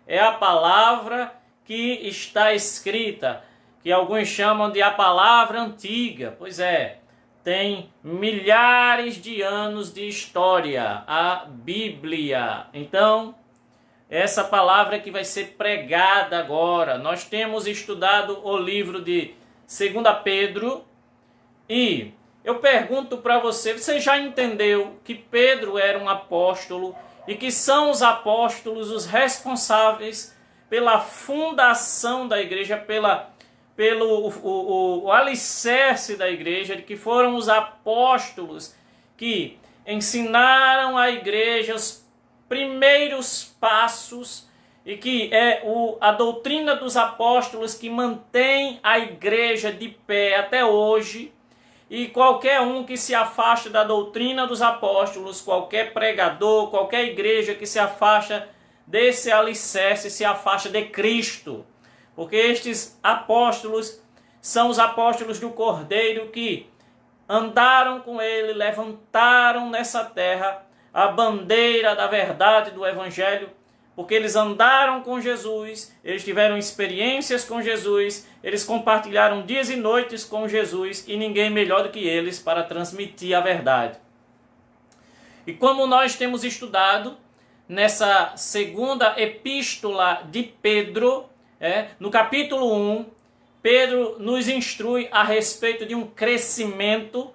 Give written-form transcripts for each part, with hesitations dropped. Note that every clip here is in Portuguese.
é a palavra que está escrita, que alguns chamam de a palavra antiga. Pois é, tem milhares de anos de história, a Bíblia. Então, essa palavra que vai ser pregada agora. Nós temos estudado o livro de 2 Pedro e eu pergunto para você, você já entendeu que Pedro era um apóstolo e que são os apóstolos os responsáveis pela fundação da igreja, pelo alicerce da igreja, de que foram os apóstolos que ensinaram a igreja os primeiros passos e que é a doutrina dos apóstolos que mantém a igreja de pé até hoje. E qualquer um que se afaste da doutrina dos apóstolos, qualquer pregador, qualquer igreja que se afasta desse alicerce, se afasta de Cristo. Porque estes apóstolos são os apóstolos do Cordeiro que andaram com ele, levantaram nessa terra a bandeira da verdade do Evangelho, porque eles andaram com Jesus, eles tiveram experiências com Jesus, eles compartilharam dias e noites com Jesus e ninguém melhor do que eles para transmitir a verdade. E como nós temos estudado nessa segunda epístola de Pedro, no capítulo 1, Pedro nos instrui a respeito de um crescimento,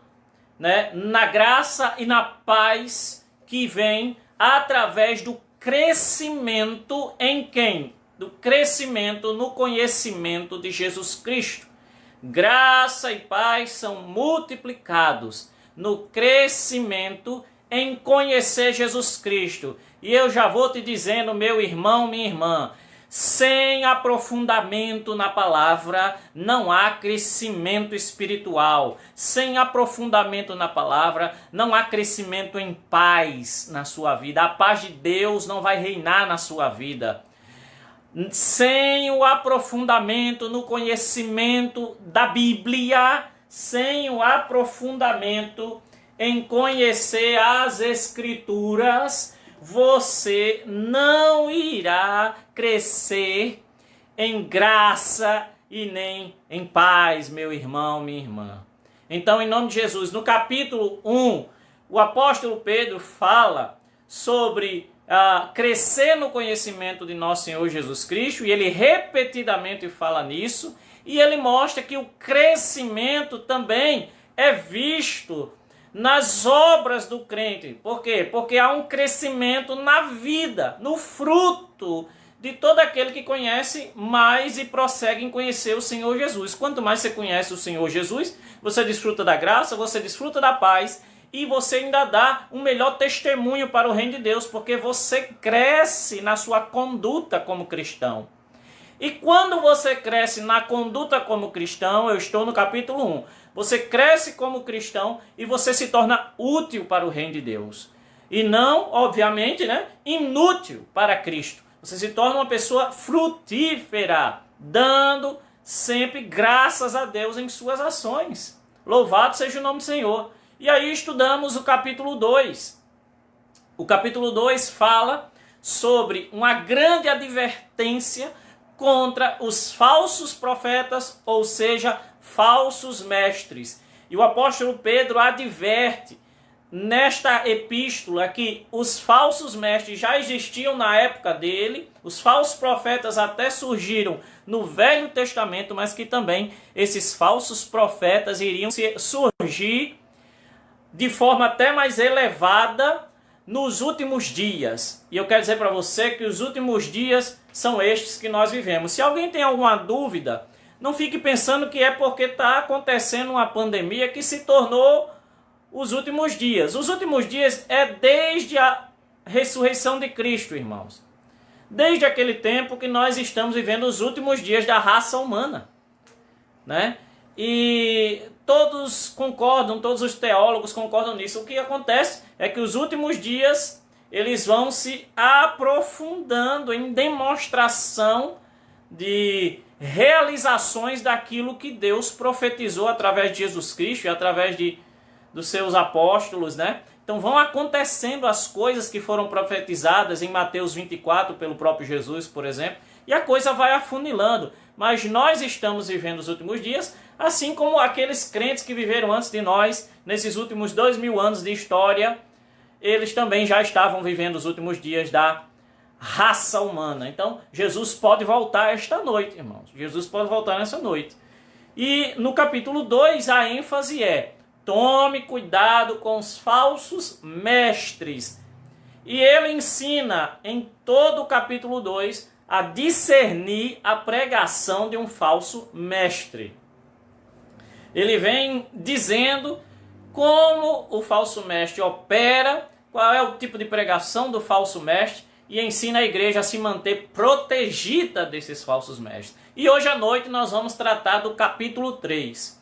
na graça e na paz que vem através do crescimento em quem? Do crescimento no conhecimento de Jesus Cristo. Graça e paz são multiplicados no crescimento em conhecer Jesus Cristo. E eu já vou te dizendo, meu irmão, minha irmã, sem aprofundamento na palavra, não há crescimento espiritual. Sem aprofundamento na palavra, não há crescimento em paz na sua vida. A paz de Deus não vai reinar na sua vida. Sem o aprofundamento no conhecimento da Bíblia, sem o aprofundamento em conhecer as Escrituras, você não irá crescer em graça e nem em paz, meu irmão, minha irmã. Então, em nome de Jesus, no capítulo 1, o apóstolo Pedro fala sobre crescer no conhecimento de nosso Senhor Jesus Cristo, e ele repetidamente fala nisso, e ele mostra que o crescimento também é visto nas obras do crente. Por quê? Porque há um crescimento na vida, no fruto de todo aquele que conhece mais e prossegue em conhecer o Senhor Jesus. Quanto mais você conhece o Senhor Jesus, você desfruta da graça, você desfruta da paz e você ainda dá um melhor testemunho para o reino de Deus, porque você cresce na sua conduta como cristão. E quando você cresce na conduta como cristão, eu estou no capítulo 1, você cresce como cristão e você se torna útil para o reino de Deus. E não, obviamente, inútil para Cristo. Você se torna uma pessoa frutífera, dando sempre graças a Deus em suas ações. Louvado seja o nome do Senhor. E aí estudamos o capítulo 2. O capítulo 2 fala sobre uma grande advertência contra os falsos profetas, ou seja, falsos mestres. E o apóstolo Pedro adverte nesta epístola que os falsos mestres já existiam na época dele, os falsos profetas até surgiram no Velho Testamento, mas que também esses falsos profetas iriam surgir de forma até mais elevada nos últimos dias. E eu quero dizer para você que os últimos dias são estes que nós vivemos. Se alguém tem alguma dúvida, não fique pensando que é porque está acontecendo uma pandemia que se tornou os últimos dias. Os últimos dias é desde a ressurreição de Cristo, irmãos. Desde aquele tempo que nós estamos vivendo os últimos dias da raça humana, E todos concordam, todos os teólogos concordam nisso. O que acontece é que os últimos dias eles vão se aprofundando em demonstração de realizações daquilo que Deus profetizou através de Jesus Cristo e através dos seus apóstolos, Então vão acontecendo as coisas que foram profetizadas em Mateus 24 pelo próprio Jesus, por exemplo, e a coisa vai afunilando. Mas nós estamos vivendo os últimos dias, assim como aqueles crentes que viveram antes de nós, nesses últimos 2000 anos de história, eles também já estavam vivendo os últimos dias da raça humana. Então, Jesus pode voltar esta noite, irmãos. Jesus pode voltar nessa noite. E no capítulo 2, a ênfase é: tome cuidado com os falsos mestres. E ele ensina em todo o capítulo 2 a discernir a pregação de um falso mestre. Ele vem dizendo como o falso mestre opera, qual é o tipo de pregação do falso mestre, e ensina a igreja a se manter protegida desses falsos mestres. E hoje à noite nós vamos tratar do capítulo 3.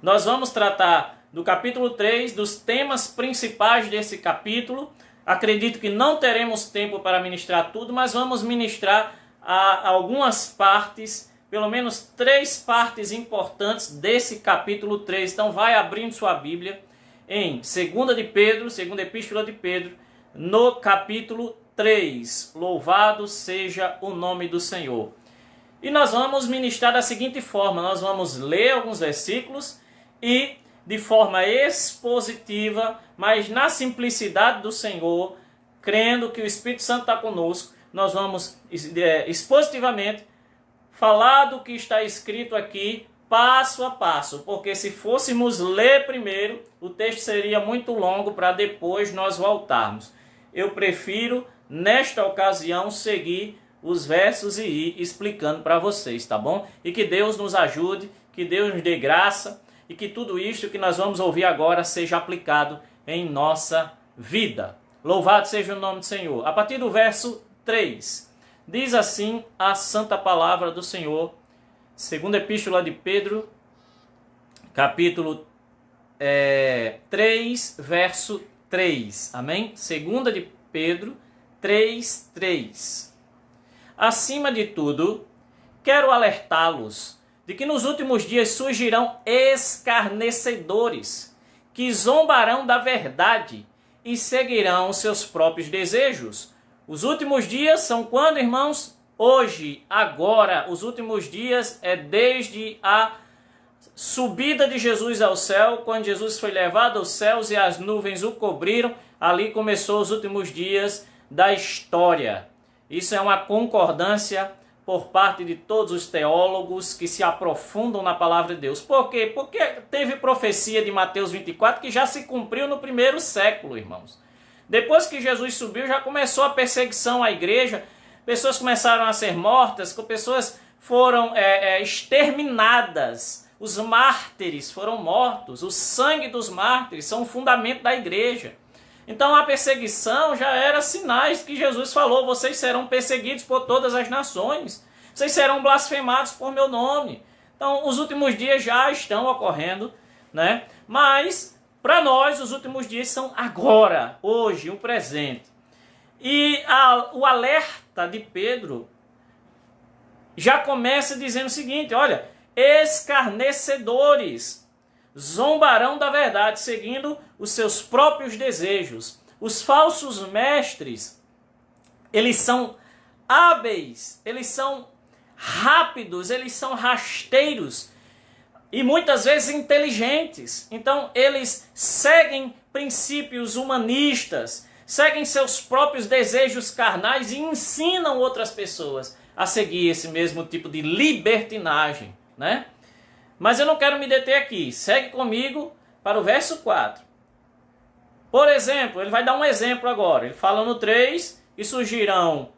Nós vamos tratar do capítulo 3, dos temas principais desse capítulo. Acredito que não teremos tempo para ministrar tudo, mas vamos ministrar algumas partes, pelo menos 3 partes importantes desse capítulo 3. Então vai abrindo sua Bíblia em 2 de Pedro, segunda epístola de Pedro, no capítulo 3. Louvado seja o nome do Senhor. E nós vamos ministrar da seguinte forma: nós vamos ler alguns versículos e, de forma expositiva, mas na simplicidade do Senhor, crendo que o Espírito Santo está conosco, nós vamos expositivamente falar do que está escrito aqui, passo a passo, porque se fôssemos ler primeiro, o texto seria muito longo para depois nós voltarmos. Eu prefiro, nesta ocasião, seguir os versos e ir explicando para vocês, tá bom? E que Deus nos ajude, que Deus nos dê graça e que tudo isto que nós vamos ouvir agora seja aplicado em nossa vida. Louvado seja o nome do Senhor. A partir do verso 3, diz assim a santa palavra do Senhor, segunda epístola de Pedro, capítulo 3, verso 3. Amém? Segunda de Pedro 3, 3. Acima de tudo, quero alertá-los de que nos últimos dias surgirão escarnecedores, que zombarão da verdade e seguirão seus próprios desejos. Os últimos dias são quando, irmãos? Hoje, agora. Os últimos dias é desde a subida de Jesus ao céu, quando Jesus foi levado aos céus e as nuvens o cobriram. Ali começou os últimos dias da história. Isso é uma concordância por parte de todos os teólogos que se aprofundam na palavra de Deus. Por quê? Porque teve profecia de Mateus 24 que já se cumpriu no primeiro século, irmãos. Depois que Jesus subiu, já começou a perseguição à igreja, pessoas começaram a ser mortas, pessoas foram exterminadas, os mártires foram mortos, o sangue dos mártires são o fundamento da igreja. Então a perseguição já era sinais que Jesus falou: vocês serão perseguidos por todas as nações, vocês serão blasfemados por meu nome. Então os últimos dias já estão ocorrendo, né? Mas para nós os últimos dias são agora, hoje, o presente. E o alerta de Pedro já começa dizendo o seguinte: olha, escarnecedores zombarão da verdade, seguindo os seus próprios desejos. Os falsos mestres, eles são hábeis, eles são rápidos, eles são rasteiros e muitas vezes inteligentes. Então eles seguem princípios humanistas, seguem seus próprios desejos carnais e ensinam outras pessoas a seguir esse mesmo tipo de libertinagem, né? Mas eu não quero me deter aqui. Segue comigo para o verso 4. Por exemplo, ele vai dar um exemplo agora. Ele fala no 3 que surgirão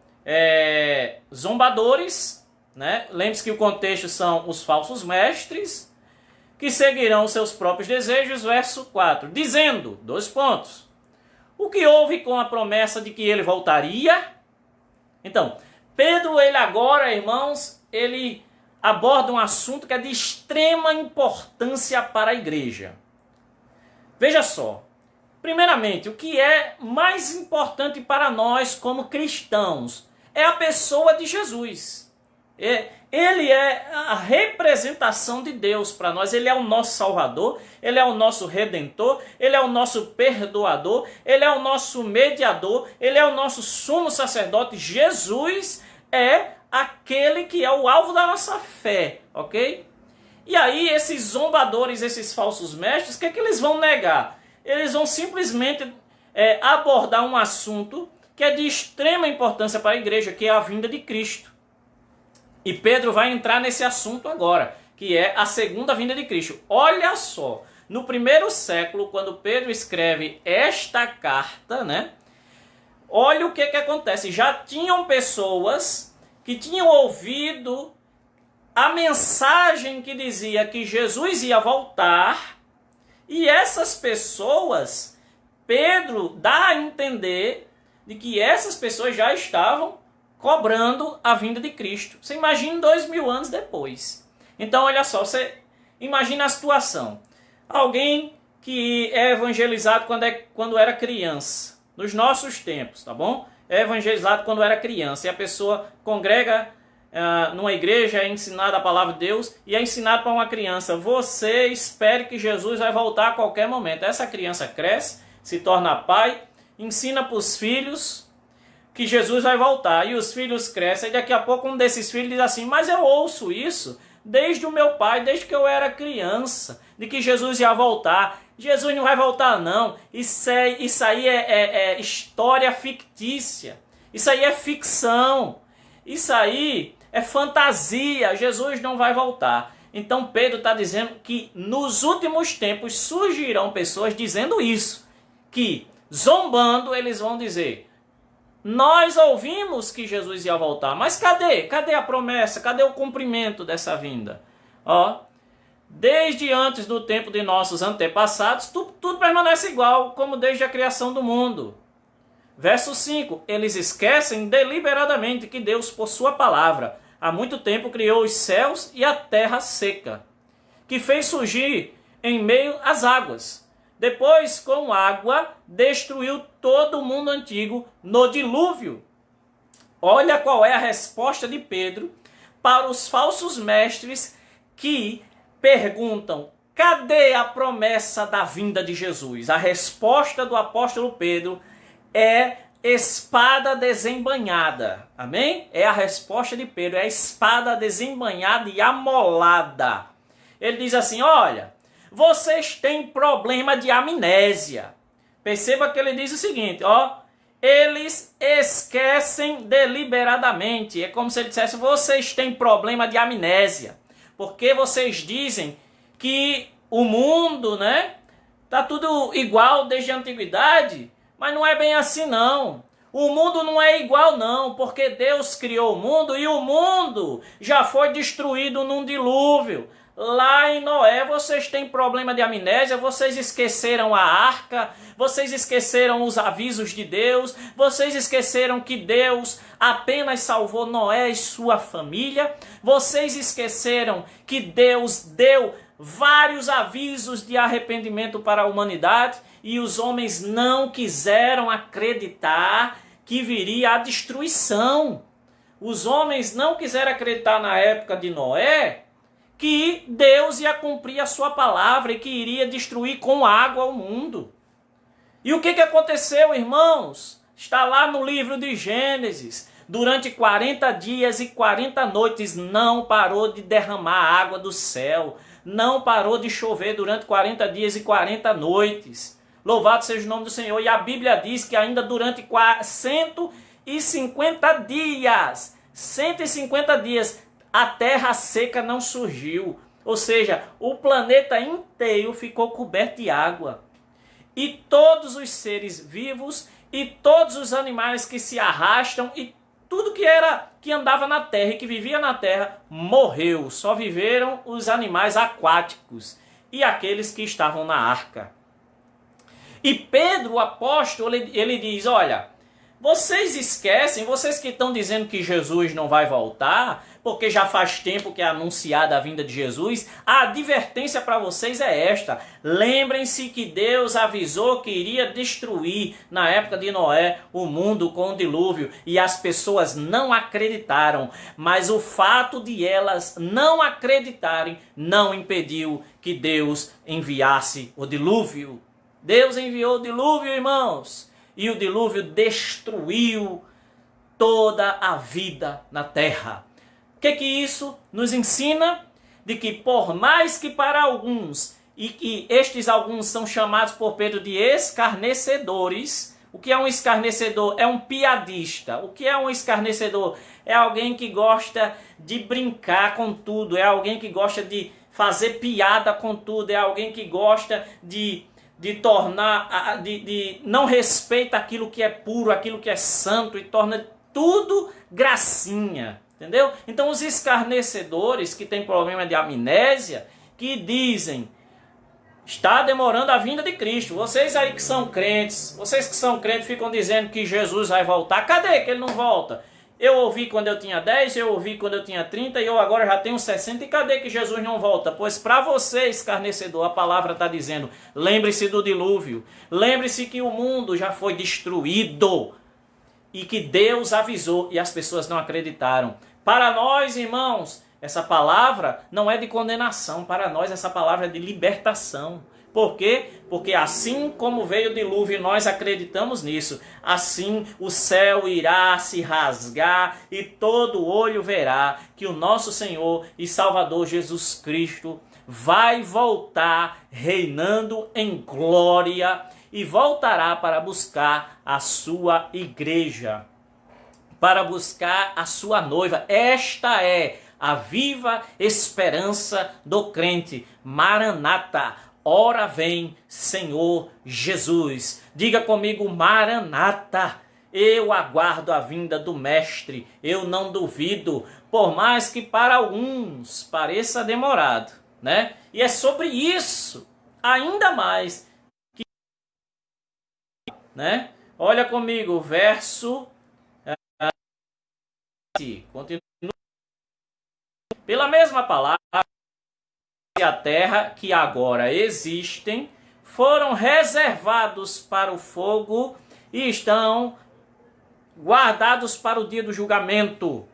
zombadores, né? Lembre-se que o contexto são os falsos mestres, que seguirão seus próprios desejos. Verso 4. Dizendo, 2 pontos. O que houve com a promessa de que ele voltaria? Então, Pedro, ele agora, irmãos, ele aborda um assunto que é de extrema importância para a igreja. Veja só, primeiramente, o que é mais importante para nós como cristãos é a pessoa de Jesus. Ele é a representação de Deus para nós. Ele é o nosso Salvador, Ele é o nosso Redentor, Ele é o nosso Perdoador, Ele é o nosso Mediador, Ele é o nosso Sumo Sacerdote. Jesus é aquele que é o alvo da nossa fé, ok? E aí esses zombadores, esses falsos mestres, o que é que eles vão negar? Eles vão simplesmente abordar um assunto que é de extrema importância para a igreja, que é a vinda de Cristo. E Pedro vai entrar nesse assunto agora, que é a segunda vinda de Cristo. Olha só, no primeiro século, quando Pedro escreve esta carta, né? Olha o que acontece. Já tinham pessoas que tinham ouvido a mensagem que dizia que Jesus ia voltar, e essas pessoas, Pedro dá a entender de que essas pessoas já estavam cobrando a vinda de Cristo. Você imagina 2000 anos depois. Então, olha só, você imagina a situação. Alguém que é evangelizado quando era criança, nos nossos tempos, tá bom? É evangelizado quando era criança, e a pessoa congrega numa igreja, é ensinada a palavra de Deus, e é ensinado para uma criança: você espere que Jesus vai voltar a qualquer momento. Essa criança cresce, se torna pai, ensina para os filhos que Jesus vai voltar, e os filhos crescem, e daqui a pouco um desses filhos diz assim: mas eu ouço isso desde o meu pai, desde que eu era criança, de que Jesus ia voltar. Jesus não vai voltar não, isso aí é história fictícia, isso aí é ficção, isso aí é fantasia, Jesus não vai voltar. Então Pedro está dizendo que nos últimos tempos surgirão pessoas dizendo isso, que zombando eles vão dizer: nós ouvimos que Jesus ia voltar, mas cadê? Cadê a promessa? Cadê o cumprimento dessa vinda? Ó, desde antes do tempo de nossos antepassados, tudo permanece igual, como desde a criação do mundo. Verso 5, eles esquecem deliberadamente que Deus, por sua palavra, há muito tempo criou os céus e a terra seca, que fez surgir em meio às águas. Depois, com água, destruiu todo o mundo antigo no dilúvio. Olha qual é a resposta de Pedro para os falsos mestres que perguntam: cadê a promessa da vinda de Jesus? A resposta do apóstolo Pedro é espada desembainhada. Amém? É a resposta de Pedro, é a espada desembainhada e amolada. Ele diz assim: olha, vocês têm problema de amnésia. Perceba que ele diz o seguinte, ó: eles esquecem deliberadamente. É como se ele dissesse: vocês têm problema de amnésia, porque vocês dizem que o mundo, né, tá tudo igual desde a antiguidade, mas não é bem assim não. O mundo não é igual não, porque Deus criou o mundo e o mundo já foi destruído num dilúvio. Lá em Noé, vocês têm problema de amnésia, vocês esqueceram a arca, vocês esqueceram os avisos de Deus, vocês esqueceram que Deus apenas salvou Noé e sua família, vocês esqueceram que Deus deu vários avisos de arrependimento para a humanidade e os homens não quiseram acreditar que viria a destruição. Os homens não quiseram acreditar na época de Noé que Deus ia cumprir a sua palavra e que iria destruir com água o mundo. E o que aconteceu, irmãos? Está lá no livro de Gênesis. Durante 40 dias e 40 noites não parou de derramar água do céu. Não parou de chover durante 40 dias e 40 noites. Louvado seja o nome do Senhor. E a Bíblia diz que ainda durante 150 dias, 150 dias, a terra seca não surgiu. Ou seja, o planeta inteiro ficou coberto de água. E todos os seres vivos e todos os animais que se arrastam e tudo que andava na terra e que vivia na terra morreu. Só viveram os animais aquáticos e aqueles que estavam na arca. E Pedro, o apóstolo, ele diz: olha, Vocês esquecem, vocês que estão dizendo que Jesus não vai voltar, porque já faz tempo que é anunciada a vinda de Jesus, a advertência para vocês é esta. Lembrem-se que Deus avisou que iria destruir, na época de Noé, o mundo com o dilúvio, e as pessoas não acreditaram. Mas o fato de elas não acreditarem não impediu que Deus enviasse o dilúvio. Deus enviou o dilúvio, irmãos. E o dilúvio destruiu toda a vida na terra. O que isso nos ensina? De que por mais que para alguns, e que estes alguns são chamados por Pedro de escarnecedores. O que é um escarnecedor? É um piadista. O que é um escarnecedor? É alguém que gosta de brincar com tudo. É alguém que gosta de fazer piada com tudo. É alguém que gosta de não respeita aquilo que é puro, aquilo que é santo, e torna tudo gracinha, entendeu? Então os escarnecedores que têm problema de amnésia, que dizem, está demorando a vinda de Cristo. Vocês aí que são crentes, ficam dizendo que Jesus vai voltar. Cadê que ele não volta? Eu ouvi quando eu tinha 10, eu ouvi quando eu tinha 30 e eu agora já tenho 60. E cadê que Jesus não volta? Pois para você, escarnecedor, a palavra está dizendo, lembre-se do dilúvio. Lembre-se que o mundo já foi destruído e que Deus avisou e as pessoas não acreditaram. Para nós, irmãos, essa palavra não é de condenação. Para nós, essa palavra é de libertação. Por quê? Porque assim como veio o dilúvio e nós acreditamos nisso, assim o céu irá se rasgar e todo olho verá que o nosso Senhor e Salvador Jesus Cristo vai voltar reinando em glória e voltará para buscar a sua igreja, para buscar a sua noiva. Esta é a viva esperança do crente. Maranata. Ora vem, Senhor Jesus. Diga comigo, Maranata. Eu aguardo a vinda do Mestre. Eu não duvido, por mais que para alguns pareça demorado, né? E é sobre isso, ainda mais, que, né? Olha comigo, verso. Continua. Pela mesma palavra, e a terra que agora existem foram reservados para o fogo e estão guardados para o dia do julgamento,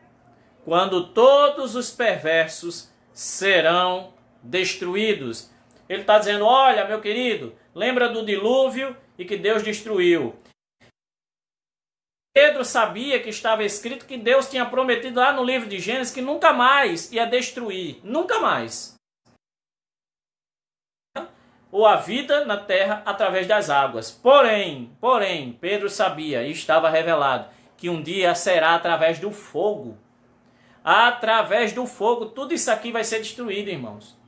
quando todos os perversos serão destruídos. Ele está dizendo, olha, meu querido, lembra do dilúvio e que Deus destruiu. Pedro sabia que estava escrito que Deus tinha prometido lá no livro de Gênesis que nunca mais ia destruir, nunca mais, ou a vida na terra através das águas. Porém, Pedro sabia e estava revelado que um dia será através do fogo. Através do fogo, tudo isso aqui vai ser destruído, irmãos.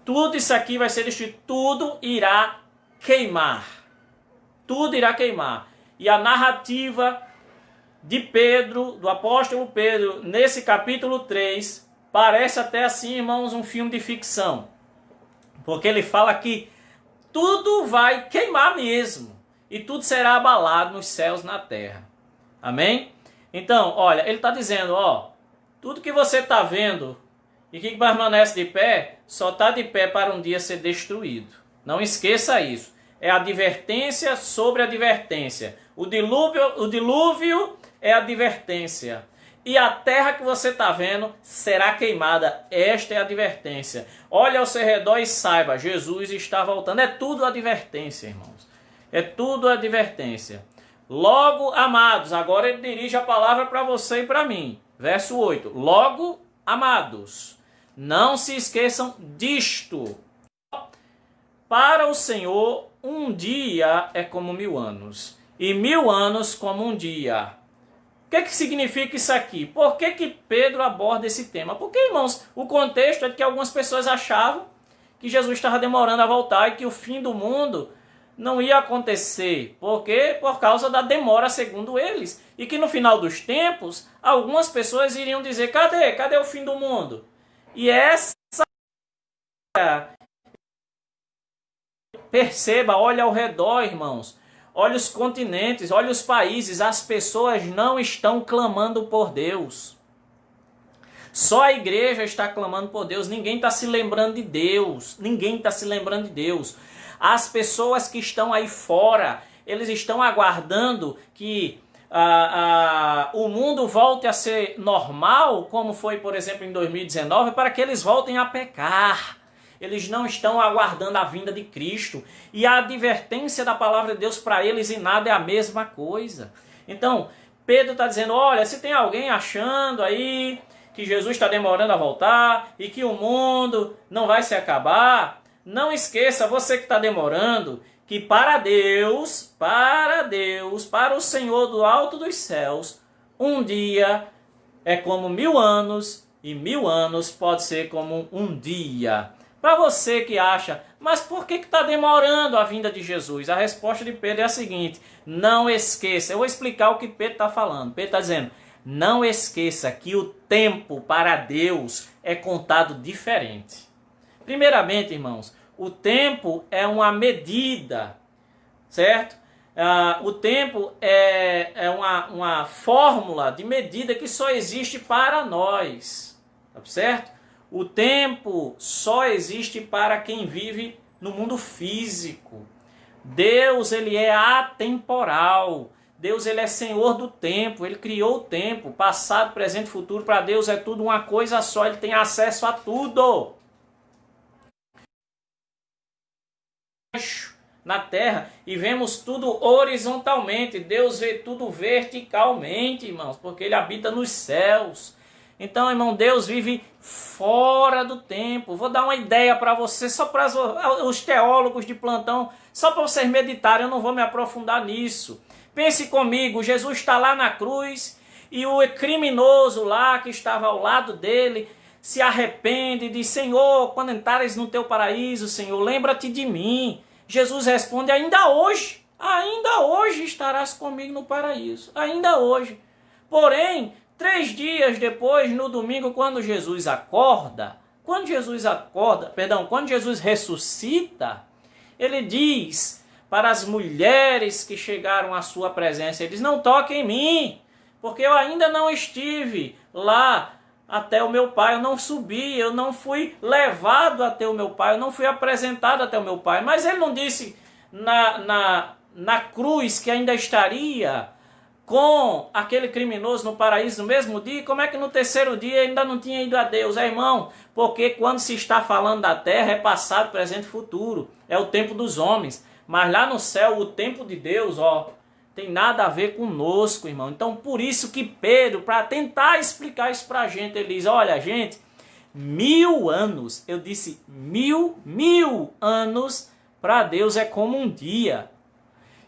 Tudo isso aqui vai ser destruído, tudo irá queimar. Tudo irá queimar. E a narrativa de Pedro, do apóstolo Pedro, nesse capítulo 3, parece até assim, irmãos, um filme de ficção. Porque ele fala que tudo vai queimar mesmo. E tudo será abalado nos céus, na terra. Amém? Então, olha, ele está dizendo, ó, tudo que você está vendo e que permanece de pé, só está de pé para um dia ser destruído. Não esqueça isso. É advertência sobre advertência. O dilúvio é advertência. E a terra que você está vendo será queimada. Esta é a advertência. Olha ao seu redor e saiba, Jesus está voltando. É tudo advertência, irmãos. É tudo advertência. Logo, amados, agora ele dirige a palavra para você e para mim. Verso 8. Logo, amados, não se esqueçam disto. Para o Senhor, um dia é como 1000 anos. E 1000 anos como um dia. O que significa isso aqui? Por que Pedro aborda esse tema? Porque, irmãos, o contexto é de que algumas pessoas achavam que Jesus estava demorando a voltar e que o fim do mundo não ia acontecer. Por quê? Por causa da demora, segundo eles. E que no final dos tempos, algumas pessoas iriam dizer, cadê o fim do mundo? E essa... Perceba, olha ao redor, irmãos. olha os continentes, olha os países, as pessoas não estão clamando por Deus. Só a igreja está clamando por Deus, ninguém está se lembrando de Deus, ninguém está se lembrando de Deus. As pessoas que estão aí fora, eles estão aguardando que o mundo volte a ser normal, como foi, por exemplo, em 2019, para que eles voltem a pecar. Eles não estão aguardando a vinda de Cristo. E a advertência da palavra de Deus para eles em nada é a mesma coisa. Então, Pedro está dizendo, olha, se tem alguém achando aí que Jesus está demorando a voltar e que o mundo não vai se acabar, não esqueça, você que está demorando, que para Deus, para o Senhor do alto dos céus, um dia é como 1000 anos e 1000 anos pode ser como um dia. Para você que acha, mas por que está demorando a vinda de Jesus? A resposta de Pedro é a seguinte, não esqueça, eu vou explicar o que Pedro está falando. Pedro está dizendo, não esqueça que o tempo para Deus é contado diferente. Primeiramente, irmãos, o tempo é uma medida, certo? O tempo é uma fórmula de medida que só existe para nós, tá certo? O tempo só existe para quem vive no mundo físico. Deus, ele é atemporal. Deus, ele é Senhor do tempo. Ele criou o tempo, passado, presente, futuro. Para Deus é tudo uma coisa só. Ele tem acesso a tudo. Na terra e vemos tudo horizontalmente. Deus vê tudo verticalmente, irmãos, porque ele habita nos céus. Então, irmão, Deus vive fora do tempo. Vou dar uma ideia para você, só para os teólogos de plantão, só para vocês meditarem, eu não vou me aprofundar nisso. Pense comigo, Jesus está lá na cruz e o criminoso lá que estava ao lado dele se arrepende e diz, Senhor, quando entrares no teu paraíso, Senhor, lembra-te de mim. Jesus responde, ainda hoje estarás comigo no paraíso, ainda hoje. Porém, 3 dias depois, no domingo, quando Jesus ressuscita, ele diz para as mulheres que chegaram à sua presença, ele diz, não toquem em mim, porque eu ainda não estive lá até o meu Pai, eu não subi, eu não fui levado até o meu Pai, eu não fui apresentado até o meu Pai. Mas ele não disse na cruz que ainda estaria com aquele criminoso no paraíso no mesmo dia? Como é que no 3º dia ainda não tinha ido a Deus? Irmão, porque quando se está falando da terra é passado, presente e futuro. É o tempo dos homens. Mas lá no céu, o tempo de Deus, tem nada a ver conosco, irmão. Então, por isso que Pedro, para tentar explicar isso para a gente, ele diz, olha, gente, 1000 anos, eu disse 1000 anos, para Deus é como um dia.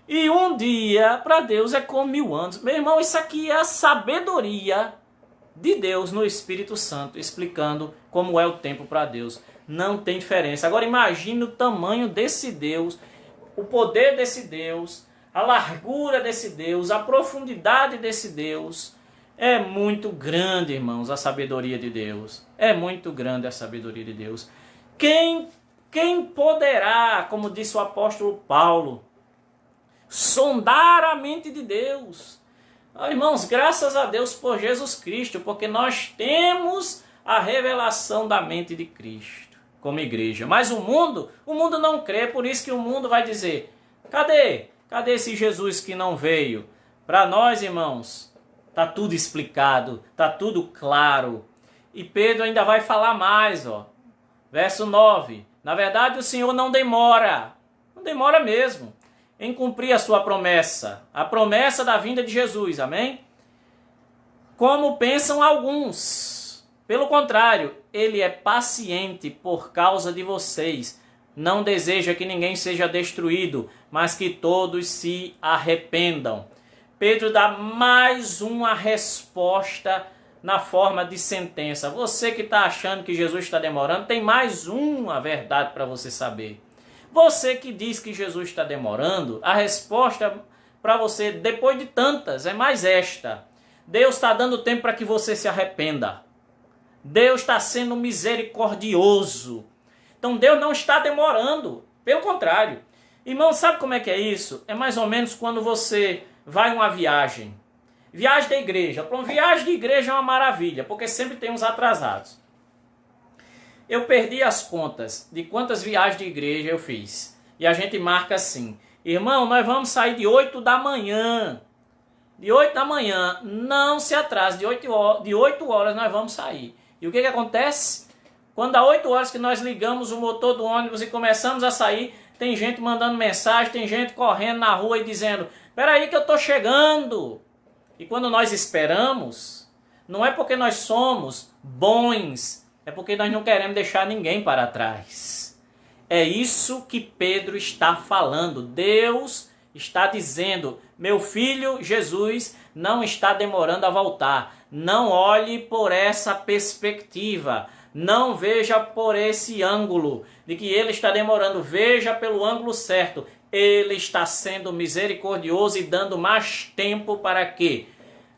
E um dia para Deus é como 1000 anos. Meu irmão, isso aqui é a sabedoria de Deus no Espírito Santo, explicando como é o tempo para Deus. Não tem diferença. Agora imagine o tamanho desse Deus, o poder desse Deus, a largura desse Deus, a profundidade desse Deus. É muito grande, irmãos, a sabedoria de Deus. É muito grande a sabedoria de Deus. Quem poderá, como disse o apóstolo Paulo, sondar a mente de Deus? Irmãos, graças a Deus por Jesus Cristo, porque nós temos a revelação da mente de Cristo como igreja. Mas o mundo não crê, por isso que o mundo vai dizer, cadê esse Jesus que não veio? Para nós, irmãos, está tudo explicado, está tudo claro. E Pedro ainda vai falar mais, verso 9. Na verdade, o Senhor não demora mesmo em cumprir a sua promessa, a promessa da vinda de Jesus, amém? Como pensam alguns. Pelo contrário, ele é paciente por causa de vocês. Não deseja que ninguém seja destruído, mas que todos se arrependam. Pedro dá mais uma resposta na forma de sentença. Você que está achando que Jesus está demorando, tem mais uma verdade para você saber. Você que diz que Jesus está demorando, a resposta para você, depois de tantas, é mais esta. Deus está dando tempo para que você se arrependa. Deus está sendo misericordioso. Então Deus não está demorando, pelo contrário. Irmão, sabe como é que é isso? É mais ou menos quando você vai uma viagem. Viagem da igreja. Para uma viagem de igreja é uma maravilha, porque sempre tem uns atrasados. Eu perdi as contas de quantas viagens de igreja eu fiz. E a gente marca assim: irmão, nós vamos sair de 8 da manhã. De 8 da manhã, não se atrase, de 8 horas nós vamos sair. E o que acontece? Quando dá 8 horas que nós ligamos o motor do ônibus e começamos a sair, tem gente mandando mensagem, tem gente correndo na rua e dizendo: espera aí que eu estou chegando. E quando nós esperamos, não é porque nós somos bons, é porque nós não queremos deixar ninguém para trás. É isso que Pedro está falando. Deus está dizendo: meu filho Jesus não está demorando a voltar. Não olhe por essa perspectiva. Não veja por esse ângulo de que ele está demorando. Veja pelo ângulo certo. Ele está sendo misericordioso e dando mais tempo para que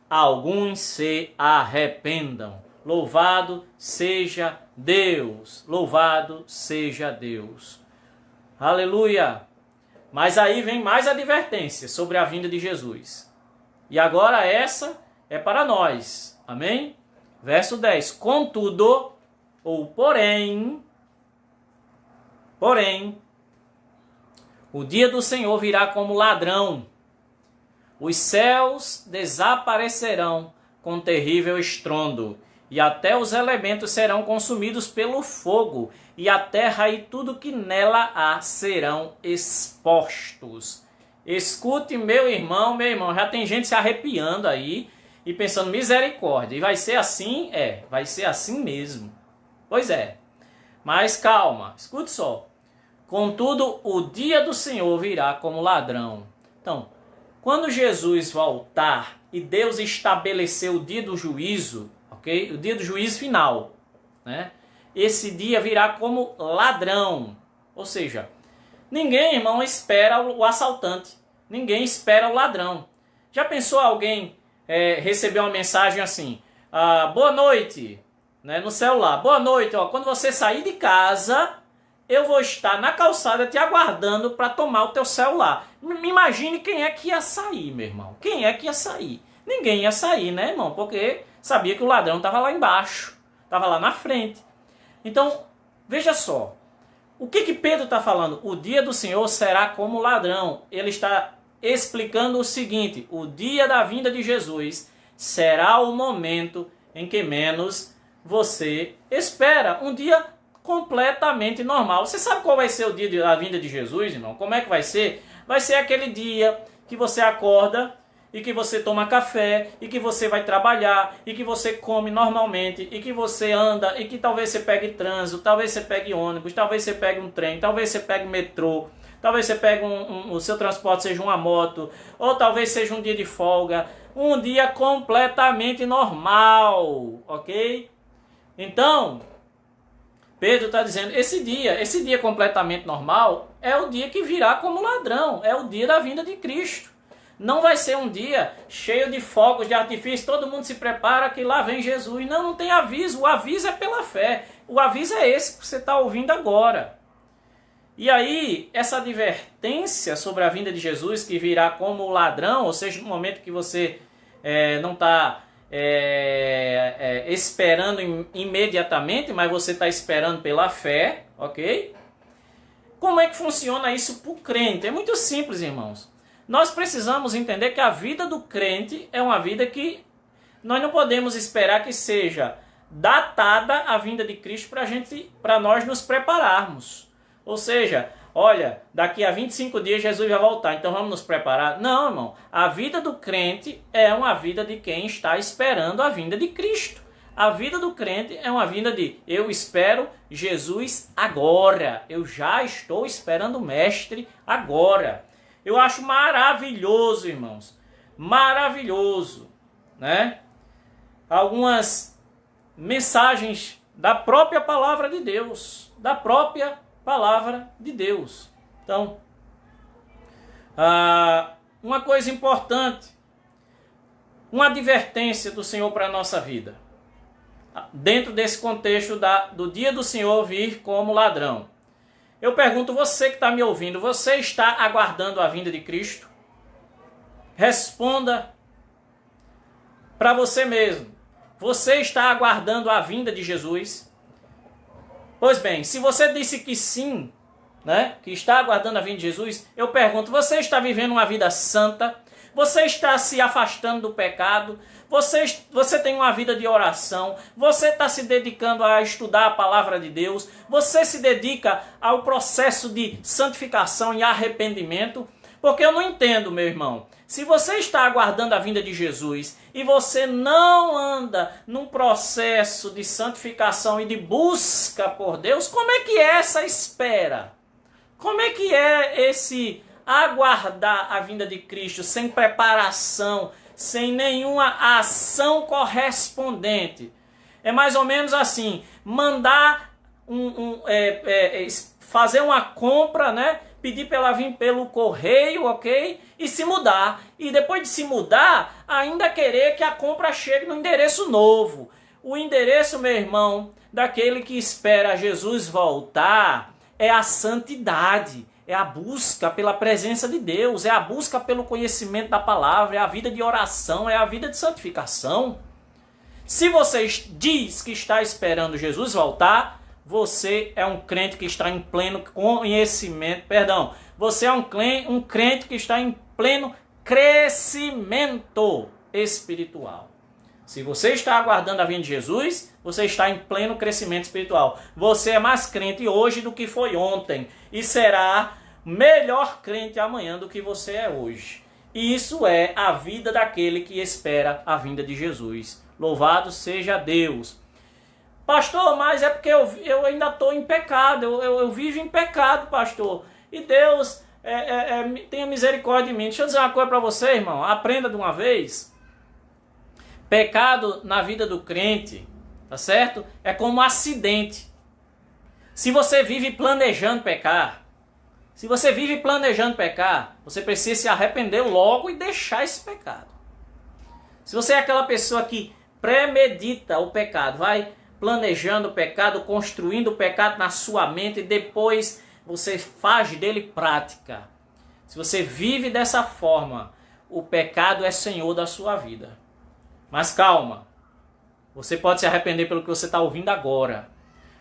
alguns se arrependam. Louvado seja Deus. Louvado seja Deus. Aleluia. Mas aí vem mais advertência sobre a vinda de Jesus. E agora essa é para nós. Amém? Verso 10. Contudo, ou porém, o dia do Senhor virá como ladrão. Os céus desaparecerão com terrível estrondo, e até os elementos serão consumidos pelo fogo, e a terra e tudo que nela há serão expostos. Escute, meu irmão, já tem gente se arrepiando aí e pensando: misericórdia, e vai ser assim? Vai ser assim mesmo. Pois é, mas calma, escute só. Contudo, o dia do Senhor virá como ladrão. Então, quando Jesus voltar e Deus estabelecer o dia do juízo, ok? O dia do juízo final, né? Esse dia virá como ladrão. Ou seja, ninguém, irmão, espera o assaltante. Ninguém espera o ladrão. Já pensou alguém receber uma mensagem assim: boa noite, né, no celular. Boa noite, ó, quando você sair de casa, eu vou estar na calçada te aguardando para tomar o teu celular. Me imagine quem é que ia sair, meu irmão. Quem é que ia sair? Ninguém ia sair, né, irmão? Porque sabia que o ladrão estava lá embaixo, estava lá na frente. Então, veja só. O que Pedro está falando? O dia do Senhor será como ladrão. Ele está explicando o seguinte: o dia da vinda de Jesus será o momento em que menos você espera. Um dia completamente normal. Você sabe qual vai ser o dia da vinda de Jesus, irmão? Como é que vai ser? Vai ser aquele dia que você acorda e que você toma café, e que você vai trabalhar, e que você come normalmente, e que você anda, e que talvez você pegue trânsito, talvez você pegue ônibus, talvez você pegue um trem, talvez você pegue metrô, talvez você pegue o seu transporte seja uma moto, ou talvez seja um dia de folga, um dia completamente normal, ok? Então, Pedro está dizendo: esse dia completamente normal é o dia que virá como ladrão, é o dia da vinda de Cristo. Não vai ser um dia cheio de fogos de artifício, todo mundo se prepara que lá vem Jesus. Não, não tem aviso. O aviso é pela fé. O aviso é esse que você está ouvindo agora. E aí, essa advertência sobre a vinda de Jesus, que virá como ladrão, ou seja, no momento que você não está esperando imediatamente, mas você está esperando pela fé, ok? Como é que funciona isso para o crente? É muito simples, irmãos. Nós precisamos entender que a vida do crente é uma vida que nós não podemos esperar que seja datada a vinda de Cristo para nós nos prepararmos. Ou seja, olha, daqui a 25 dias Jesus vai voltar, então vamos nos preparar. Não, irmão. A vida do crente é uma vida de quem está esperando a vinda de Cristo. A vida do crente é uma vida de: eu espero Jesus agora. Eu já estou esperando o Mestre agora. Eu acho maravilhoso, irmãos. Maravilhoso, né? Algumas mensagens da própria palavra de Deus. Da própria palavra de Deus. Então, uma coisa importante. Uma advertência do Senhor para a nossa vida. Dentro desse contexto do dia do Senhor vir como ladrão. Eu pergunto, você que está me ouvindo, você está aguardando a vinda de Cristo? Responda para você mesmo. Você está aguardando a vinda de Jesus? Pois bem, se você disse que sim, né, que está aguardando a vinda de Jesus, eu pergunto, você está vivendo uma vida santa? Você está se afastando do pecado? Você tem uma vida de oração? Você está se dedicando a estudar a palavra de Deus? Você se dedica ao processo de santificação e arrependimento? Porque eu não entendo, meu irmão. Se você está aguardando a vinda de Jesus e você não anda num processo de santificação e de busca por Deus, como é que é essa espera? Como é que é esse aguardar a vinda de Cristo sem preparação, sem nenhuma ação correspondente? É mais ou menos assim, mandar fazer uma compra, né? Pedir para ela vir pelo correio, ok? E se mudar. E depois de se mudar, ainda querer que a compra chegue no endereço novo. O endereço, meu irmão, daquele que espera Jesus voltar é a santidade. É a busca pela presença de Deus. É a busca pelo conhecimento da palavra. É a vida de oração. É a vida de santificação. Se você diz que está esperando Jesus voltar, você é um crente que está em pleno conhecimento, você é um crente que está em pleno crescimento espiritual. Se você está aguardando a vinda de Jesus, você está em pleno crescimento espiritual. Você é mais crente hoje do que foi ontem e será melhor crente amanhã do que você é hoje. E isso é a vida daquele que espera a vinda de Jesus. Louvado seja Deus. Pastor, mas é porque eu ainda estou em pecado, eu vivo em pecado, pastor. E Deus tenha misericórdia de mim. Deixa eu dizer uma coisa para você, irmão. Aprenda de uma vez. Pecado na vida do crente, tá certo? É como um acidente. Se você vive planejando pecar, você precisa se arrepender logo e deixar esse pecado. Se você é aquela pessoa que premedita o pecado, vai planejando o pecado, construindo o pecado na sua mente e depois você faz dele prática. Se você vive dessa forma, o pecado é senhor da sua vida. Mas calma, você pode se arrepender pelo que você está ouvindo agora.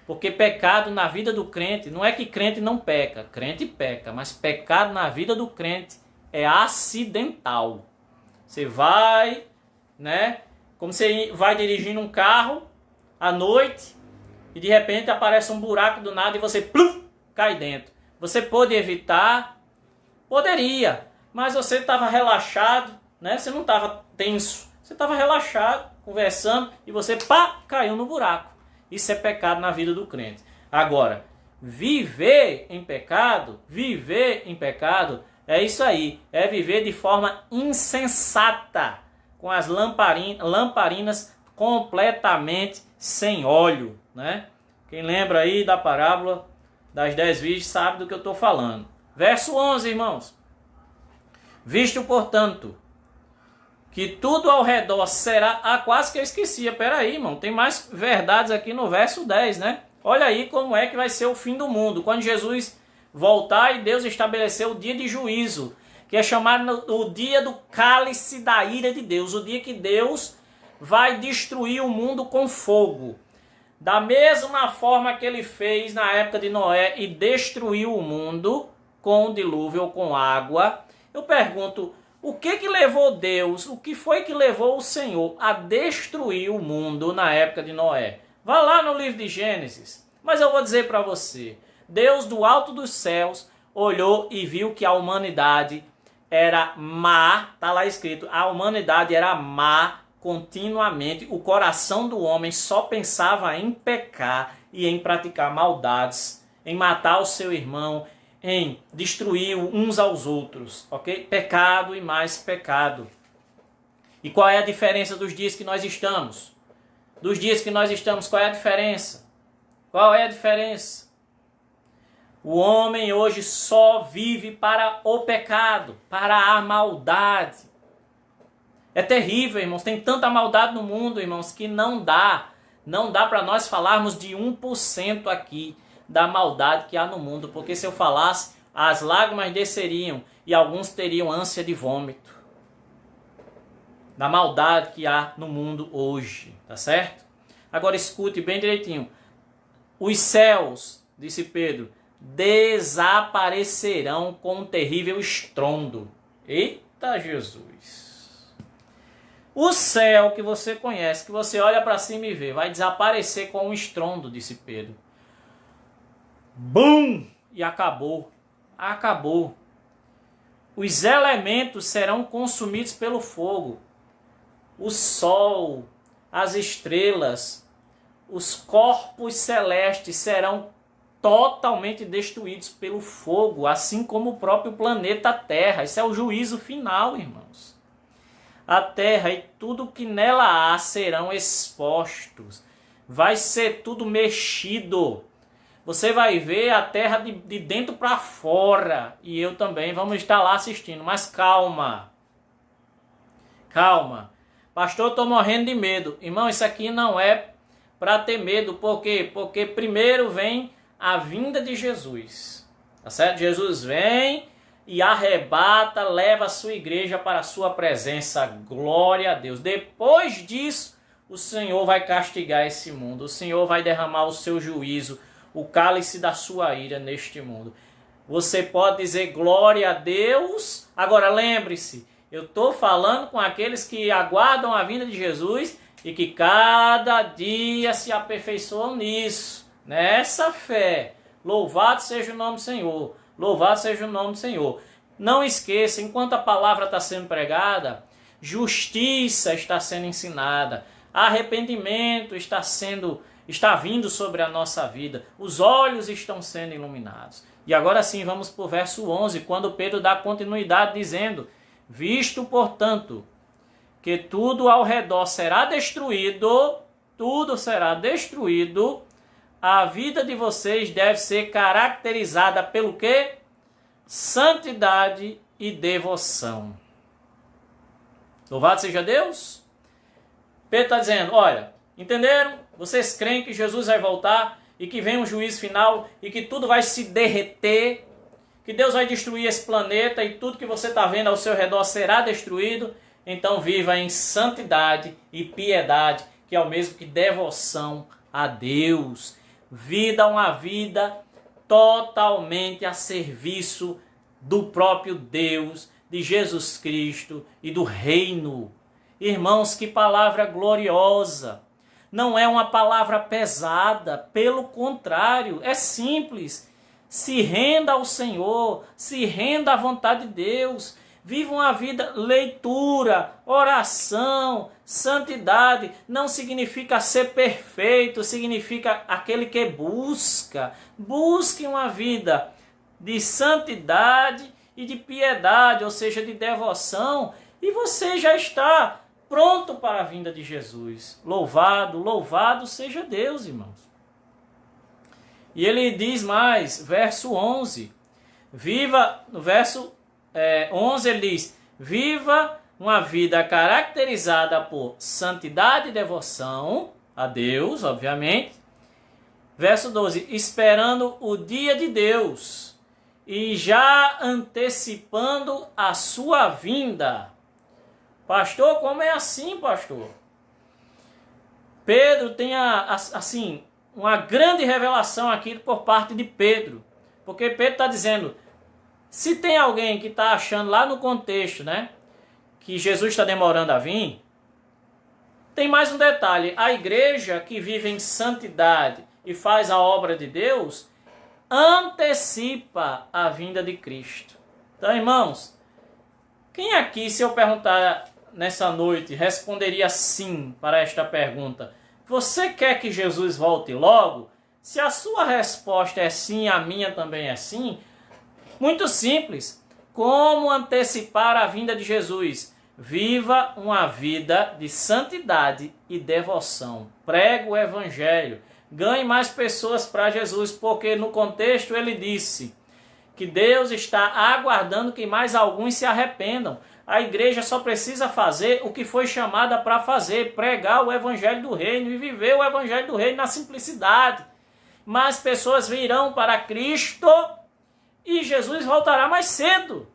Porque pecado na vida do crente, não é que crente não peca, crente peca, mas pecado na vida do crente é acidental. Você vai, né, como você vai dirigindo um carro à noite e de repente aparece um buraco do nada e você plum, cai dentro. Você pode evitar? Poderia, mas você estava relaxado, né? Você não estava tenso, você estava relaxado, conversando e você caiu no buraco. Isso é pecado na vida do crente. Agora, viver em pecado é isso aí, é viver de forma insensata, com as lamparinas completamente sem óleo, né? Quem lembra aí da parábola das 10 virgens sabe do que eu estou falando. Verso 11, irmãos. Visto, portanto, que tudo ao redor será... quase que eu esquecia. Peraí, irmão, tem mais verdades aqui no verso 10, né? Olha aí como é que vai ser o fim do mundo. Quando Jesus voltar e Deus estabeleceu o dia de juízo, que é chamado o dia do cálice da ira de Deus. O dia que Deus vai destruir o mundo com fogo. Da mesma forma que ele fez na época de Noé e destruiu o mundo com o dilúvio ou com água. Eu pergunto, o que levou Deus, o que foi que levou o Senhor a destruir o mundo na época de Noé? Vá lá no livro de Gênesis. Mas eu vou dizer para você, Deus do alto dos céus olhou e viu que a humanidade era má, está lá escrito, a humanidade era má continuamente, o coração do homem só pensava em pecar e em praticar maldades, em matar o seu irmão, em destruir uns aos outros, ok? Pecado e mais pecado. E qual é a diferença dos dias que nós estamos? Dos dias que nós estamos, qual é a diferença? Qual é a diferença? O homem hoje só vive para o pecado, para a maldade. É terrível, irmãos. Tem tanta maldade no mundo, irmãos, que não dá para nós falarmos de 1% aqui. da maldade que há no mundo, porque se eu falasse, as lágrimas desceriam e alguns teriam ânsia de vômito. Da maldade que há no mundo hoje, tá certo? Agora escute bem direitinho. Os céus, disse Pedro, desaparecerão com um terrível estrondo. Eita Jesus! O céu que você conhece, que você olha para cima e vê, vai desaparecer com um estrondo, disse Pedro. Bum! E acabou. Acabou. Os elementos serão consumidos pelo fogo. O sol, as estrelas, os corpos celestes serão totalmente destruídos pelo fogo, assim como o próprio planeta Terra. Isso é o juízo final, irmãos. A terra e tudo que nela há serão expostos. Vai ser tudo mexido. Você vai ver a terra de dentro para fora. E eu também vamos estar lá assistindo. Mas calma. Calma. Pastor, eu estou morrendo de medo. Irmão, isso aqui não é para ter medo. Por quê? Porque primeiro vem a vinda de Jesus. Tá certo? Jesus vem e arrebata, leva a sua igreja para a sua presença. Glória a Deus. Depois disso, o Senhor vai castigar esse mundo. O Senhor vai derramar o seu juízo, o cálice da sua ira neste mundo. Você pode dizer glória a Deus. Agora lembre-se, eu estou falando com aqueles que aguardam a vinda de Jesus e que cada dia se aperfeiçoam nisso, nessa fé. Louvado seja o nome do Senhor. Louvado seja o nome do Senhor. Não esqueça, enquanto a palavra está sendo pregada, justiça está sendo ensinada, arrependimento está vindo sobre a nossa vida, os olhos estão sendo iluminados. E agora sim, vamos para o verso 11, quando Pedro dá continuidade dizendo: visto, portanto, que tudo ao redor será destruído, tudo será destruído, a vida de vocês deve ser caracterizada pelo quê? Santidade e devoção. Louvado seja Deus. Pedro está dizendo, olha, entenderam? Vocês creem que Jesus vai voltar e que vem um juízo final e que tudo vai se derreter, que Deus vai destruir esse planeta e tudo que você está vendo ao seu redor será destruído? Então viva em santidade e piedade, que é o mesmo que devoção a Deus. Uma vida totalmente a serviço do próprio Deus, de Jesus Cristo e do reino. Irmãos, que palavra gloriosa! Não é uma palavra pesada, pelo contrário, é simples. Se renda ao Senhor, se renda à vontade de Deus. Viva uma vida, leitura, oração, santidade. Não significa ser perfeito, significa aquele que busca. Busque uma vida de santidade e de piedade, ou seja, de devoção. E você já está pronto para a vinda de Jesus. Louvado, louvado seja Deus, irmãos. E ele diz mais, verso 11. No verso 11 ele diz, viva uma vida caracterizada por santidade e devoção a Deus, obviamente. Verso 12, esperando o dia de Deus e já antecipando a sua vinda. Pastor, como é assim, pastor? Pedro tem assim uma grande revelação aqui por parte de Pedro. Porque Pedro está dizendo, se tem alguém que está achando lá no contexto, né, que Jesus está demorando a vir, tem mais um detalhe. A igreja que vive em santidade e faz a obra de Deus, antecipa a vinda de Cristo. Então, irmãos, quem aqui, se eu perguntar nessa noite, responderia sim para esta pergunta? Você quer que Jesus volte logo? Se a sua resposta é sim, a minha também é sim, muito simples. Como antecipar a vinda de Jesus? Viva uma vida de santidade e devoção. Pregue o evangelho. Ganhe mais pessoas para Jesus, porque no contexto ele disse que Deus está aguardando que mais alguns se arrependam. A igreja só precisa fazer o que foi chamada para fazer, pregar o evangelho do reino e viver o evangelho do reino na simplicidade. mais pessoas virão para Cristo e Jesus voltará mais cedo.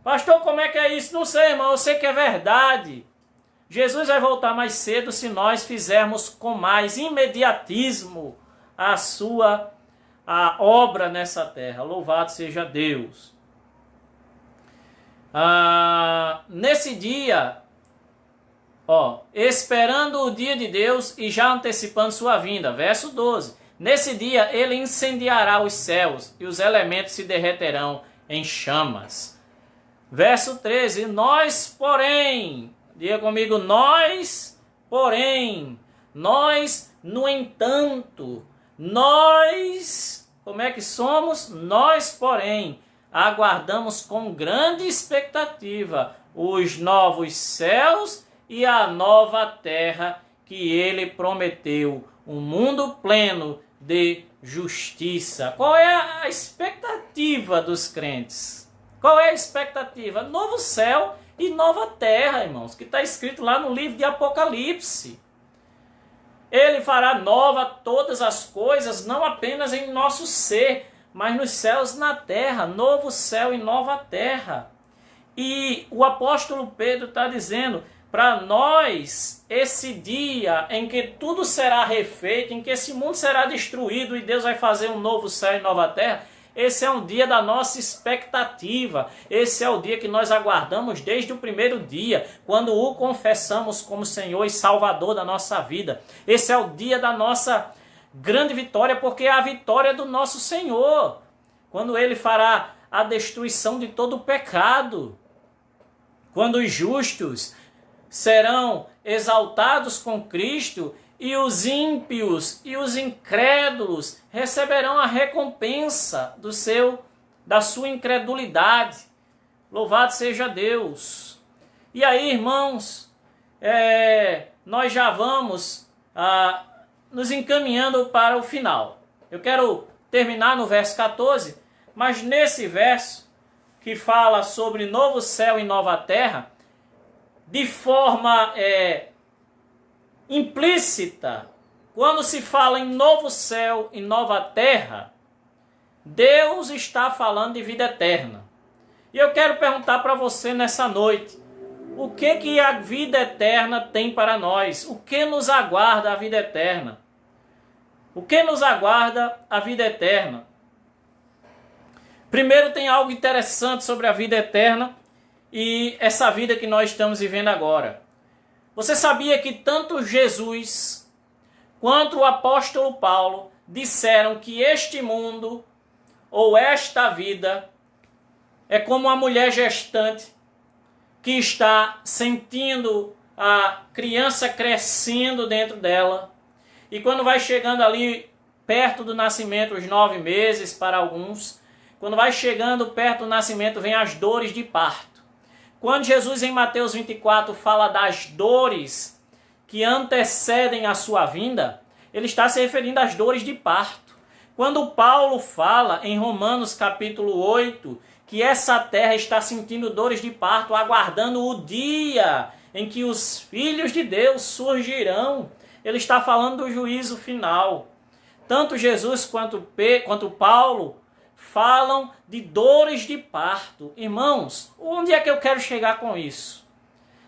Pastor, como é que é isso? Não sei, irmão, eu sei que é verdade. Jesus vai voltar mais cedo se nós fizermos com mais imediatismo a obra nessa terra. Louvado seja Deus. Nesse dia, esperando o dia de Deus e já antecipando sua vinda. Verso 12. Nesse dia ele incendiará os céus e os elementos se derreterão em chamas. Verso 13. Nós, porém, diga comigo, nós, porém, nós, no entanto, nós, como é que somos? Nós, porém, aguardamos com grande expectativa os novos céus e a nova terra que ele prometeu, um mundo pleno de justiça. Qual é a expectativa dos crentes? Qual é a expectativa? Novo céu e nova terra, irmãos, que está escrito lá no livro de Apocalipse. Ele fará nova todas as coisas, não apenas em nosso ser, mas nos céus e na terra, novo céu e nova terra. E o apóstolo Pedro está dizendo, para nós, esse dia em que tudo será refeito, em que esse mundo será destruído e Deus vai fazer um novo céu e nova terra, esse é um dia da nossa expectativa, esse é o dia que nós aguardamos desde o primeiro dia, quando o confessamos como Senhor e Salvador da nossa vida. Esse é o dia da nossa grande vitória, porque é a vitória do nosso Senhor, quando Ele fará a destruição de todo o pecado, quando os justos serão exaltados com Cristo e os ímpios e os incrédulos receberão a recompensa da sua incredulidade. Louvado seja Deus. E aí, irmãos, nós já vamos nos encaminhando para o final. Eu quero terminar no verso 14, mas nesse verso que fala sobre novo céu e nova terra, de forma implícita, quando se fala em novo céu e nova terra, Deus está falando de vida eterna. E eu quero perguntar para você nessa noite, o que a vida eterna tem para nós? O que nos aguarda a vida eterna? O que nos aguarda a vida eterna? Primeiro, tem algo interessante sobre a vida eterna e essa vida que nós estamos vivendo agora. Você sabia que tanto Jesus quanto o apóstolo Paulo disseram que este mundo ou esta vida é como uma mulher gestante que está sentindo a criança crescendo dentro dela, e quando vai chegando ali perto do nascimento, os 9 meses para alguns, quando vai chegando perto do nascimento, vem as dores de parto. Quando Jesus em Mateus 24 fala das dores que antecedem a sua vinda, ele está se referindo às dores de parto. Quando Paulo fala em Romanos capítulo 8, que essa terra está sentindo dores de parto, aguardando o dia em que os filhos de Deus surgirão, ele está falando do juízo final. Tanto Jesus quanto Paulo falam de dores de parto. Irmãos, onde é que eu quero chegar com isso?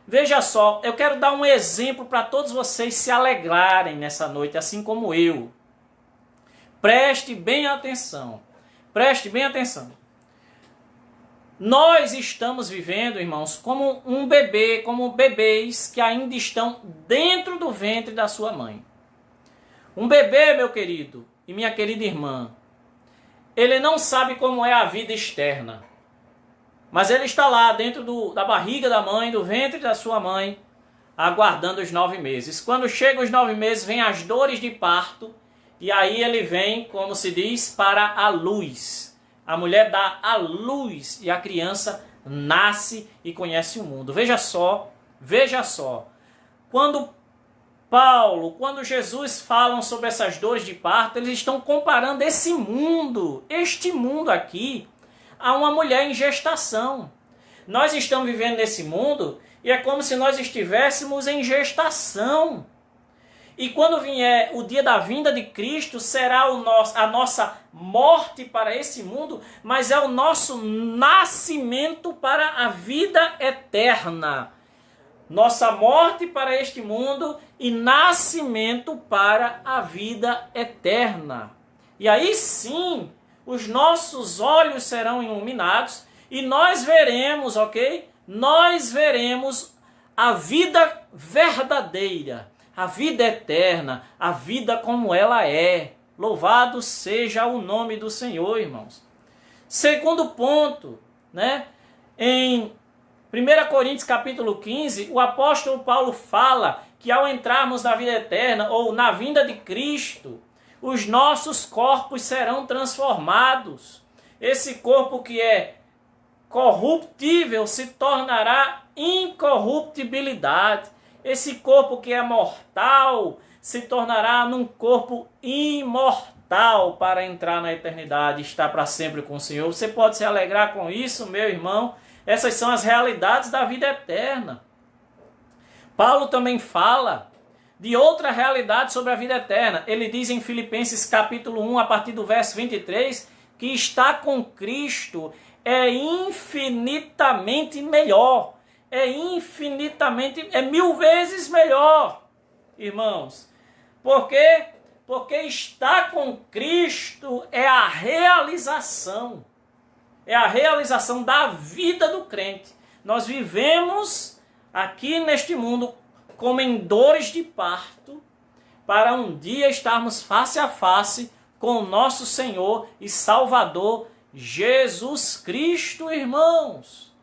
Veja só, eu quero dar um exemplo para todos vocês se alegrarem nessa noite, assim como eu. Preste bem atenção. Preste bem atenção. Nós estamos vivendo, irmãos, como um bebê, como bebês que ainda estão dentro do ventre da sua mãe. Um bebê, meu querido e minha querida irmã, ele não sabe como é a vida externa, mas ele está lá dentro da barriga da mãe, do ventre da sua mãe, aguardando os 9 meses. Quando chegam os 9 meses, vem as dores de parto, e aí ele vem, como se diz, para a luz. A mulher dá a luz e a criança nasce e conhece o mundo. Veja só, quando Jesus falam sobre essas dores de parto, eles estão comparando este mundo aqui, a uma mulher em gestação. Nós estamos vivendo nesse mundo e é como se nós estivéssemos em gestação. E quando vier o dia da vinda de Cristo, será a nossa morte para esse mundo, mas é o nosso nascimento para a vida eterna. Nossa morte para este mundo e nascimento para a vida eterna. E aí sim, os nossos olhos serão iluminados e nós veremos, ok? Nós veremos a vida verdadeira, a vida eterna, a vida como ela é. Louvado seja o nome do Senhor, irmãos. Segundo ponto, né? Em 1 Coríntios capítulo 15, o apóstolo Paulo fala que ao entrarmos na vida eterna ou na vinda de Cristo, os nossos corpos serão transformados. Esse corpo que é corruptível se tornará incorruptibilidade. Esse corpo que é mortal se tornará num corpo imortal para entrar na eternidade, estar para sempre com o Senhor. Você pode se alegrar com isso, meu irmão? Essas são as realidades da vida eterna. Paulo também fala de outra realidade sobre a vida eterna. Ele diz em Filipenses capítulo 1, a partir do verso 23, que estar com Cristo é infinitamente melhor. É 1000 vezes melhor, irmãos. Por quê? Porque estar com Cristo é a realização. É a realização da vida do crente. Nós vivemos aqui neste mundo como em dores de parto, para um dia estarmos face a face com o nosso Senhor e Salvador Jesus Cristo, irmãos.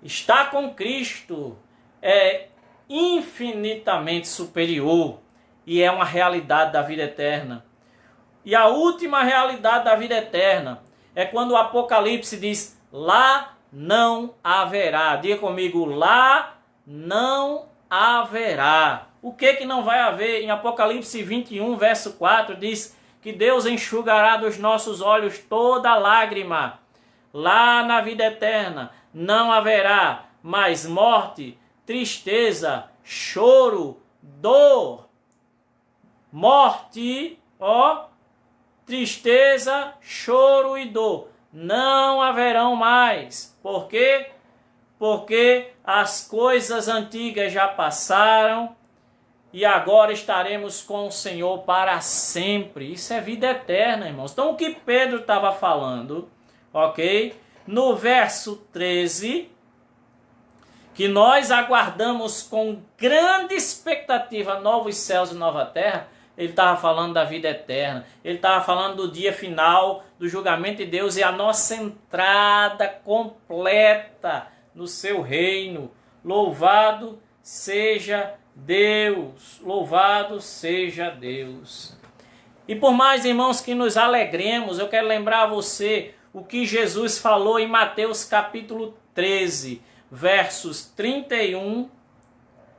Estar com Cristo é infinitamente superior e é uma realidade da vida eterna. E a última realidade da vida eterna é quando o Apocalipse diz: lá não haverá. Diga comigo: lá não haverá. O que não vai haver? Em Apocalipse 21, verso 4, diz que Deus enxugará dos nossos olhos toda lágrima. Lá na vida eterna não haverá mais morte, tristeza, choro, dor. Morte, tristeza, choro e dor não haverão mais. Por quê? Porque as coisas antigas já passaram e agora estaremos com o Senhor para sempre. Isso é vida eterna, irmãos. Então o que Pedro estava falando, ok? No verso 13, que nós aguardamos com grande expectativa novos céus e nova terra, ele estava falando da vida eterna. Ele estava falando do dia final, do julgamento de Deus e a nossa entrada completa no seu reino. Louvado seja Deus, louvado seja Deus. E por mais, irmãos, que nos alegremos, eu quero lembrar a você o que Jesus falou em Mateus capítulo 13, versos 31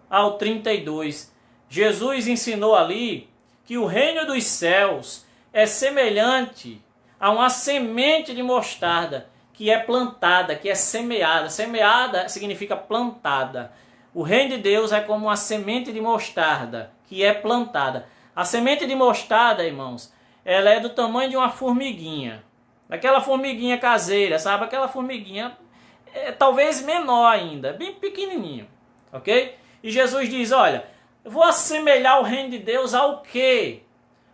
ao 32. Jesus ensinou ali que o reino dos céus é semelhante a uma semente de mostarda que é plantada, que é semeada. Semeada significa plantada. O reino de Deus é como uma semente de mostarda que é plantada. A semente de mostarda, irmãos, ela é do tamanho de uma formiguinha. Aquela formiguinha caseira, sabe? Aquela formiguinha talvez menor ainda, bem pequenininho, ok? E Jesus diz, olha, eu vou assemelhar o reino de Deus ao quê?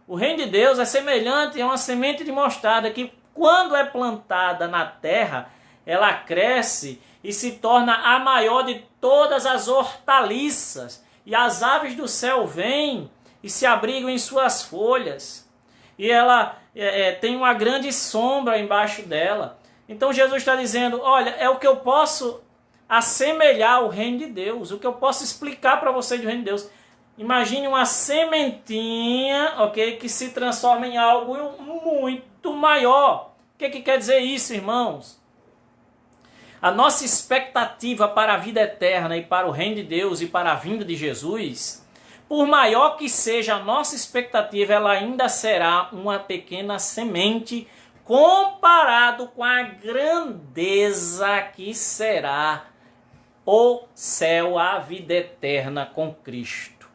O reino de Deus é semelhante a uma semente de mostarda que, quando é plantada na terra, ela cresce e se torna a maior de todas as hortaliças. E as aves do céu vêm e se abrigam em suas folhas. E ela tem uma grande sombra embaixo dela. Então Jesus está dizendo, olha, é o que eu posso assemelhar o reino de Deus. O que eu posso explicar para vocês do reino de Deus. Imagine uma sementinha, ok, que se transforma em algo muito maior. O que quer dizer isso, irmãos? A nossa expectativa para a vida eterna e para o reino de Deus e para a vinda de Jesus, por maior que seja a nossa expectativa, ela ainda será uma pequena semente comparado com a grandeza que será o céu, a vida eterna com Cristo.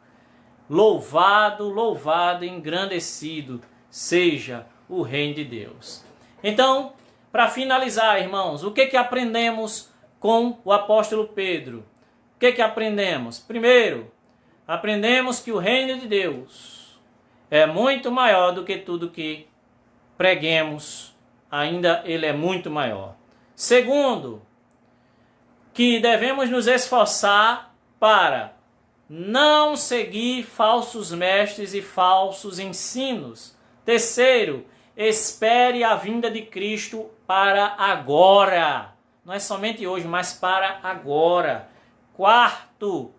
Louvado, louvado, engrandecido seja o reino de Deus. Então, para finalizar, irmãos, o que aprendemos com o apóstolo Pedro? O que aprendemos? Primeiro, aprendemos que o reino de Deus é muito maior do que tudo que preguemos, ainda ele é muito maior. Segundo, que devemos nos esforçar para não seguir falsos mestres e falsos ensinos. Terceiro, espere a vinda de Cristo para agora. Não é somente hoje, mas para agora. Quarto,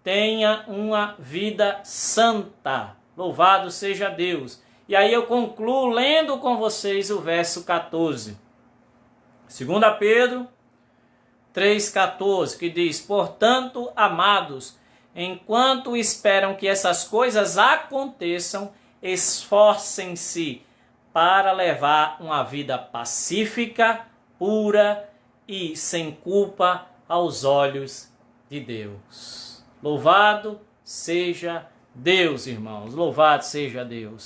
tenha uma vida santa. Louvado seja Deus. E aí eu concluo lendo com vocês o verso 14. 2 Pedro 3,14, que diz: portanto, amados, enquanto esperam que essas coisas aconteçam, esforcem-se para levar uma vida pacífica, pura e sem culpa aos olhos de Deus. Louvado seja Deus, irmãos. Louvado seja Deus.